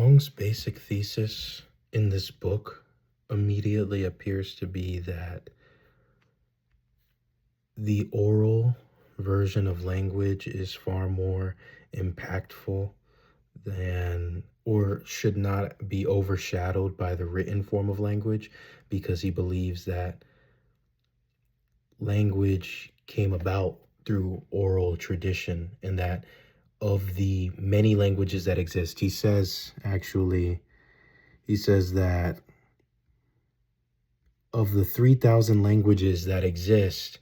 Hong's basic thesis in this book immediately appears to be that the oral version of language is far more impactful than or should not be overshadowed by the written form of language because he believes that language came about through oral tradition and that of the many languages that exist, he says that of the 3,000 languages that exist,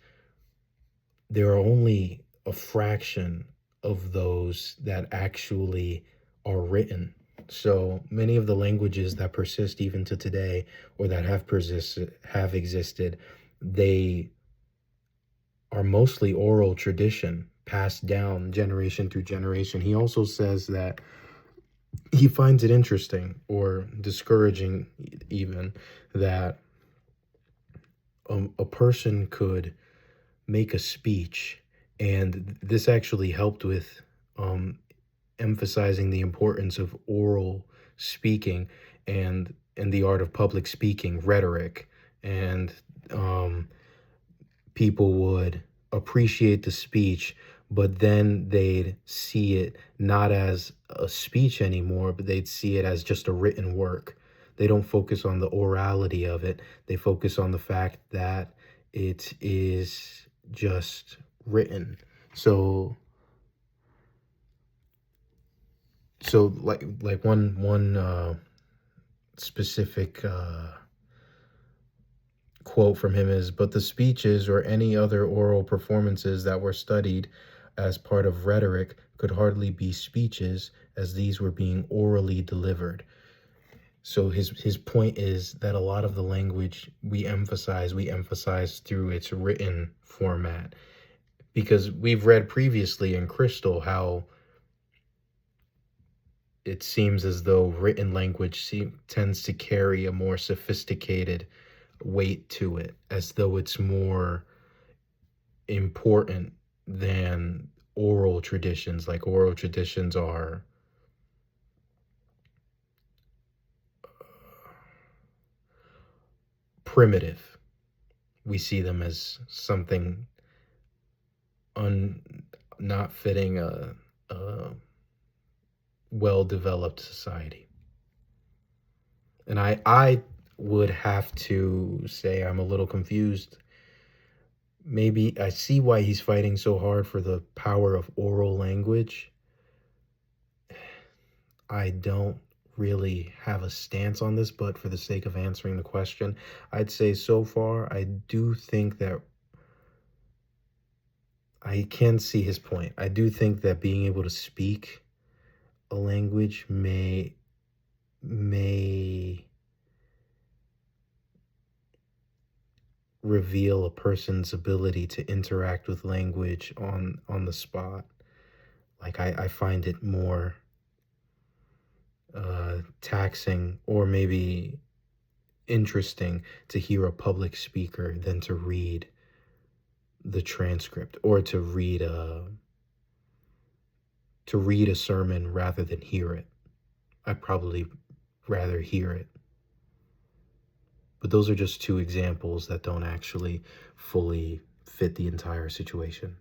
there are only a fraction of those that actually are written. So many of the languages that persist even to today or that have existed, they are mostly oral tradition passed down generation through generation. He also says that he finds it interesting or discouraging even that a person could make a speech, and this actually helped with um, emphasizing the importance of oral speaking and the art of public speaking, rhetoric, and um, people would appreciate the speech, but then they'd see it not as a speech anymore, but they'd see it as just a written work. They don't focus on the orality of it. They focus on the fact that it is just written. So like one specific quote from him is, but the speeches or any other oral performances that were studied as part of rhetoric could hardly be speeches, as these were being orally delivered. So his point is that a lot of the language we emphasize through its written format, because we've read previously in Crystal how it seems as though written language tends to carry a more sophisticated weight to it, as though it's more important than oral traditions. Like oral traditions are primitive. We see them as something un not fitting a well-developed society. And I would have to say I'm a little confused. Maybe I see why he's fighting so hard for the power of oral language. I don't really have a stance on this, but for the sake of answering the question, I'd say so far I do think that I can see his point. I do think that being able to speak a language may reveal a person's ability to interact with language on the spot. Like I find it more taxing or maybe interesting to hear a public speaker than to read the transcript or to read a sermon rather than hear it. I'd probably rather hear it. But those are just two examples that don't actually fully fit the entire situation.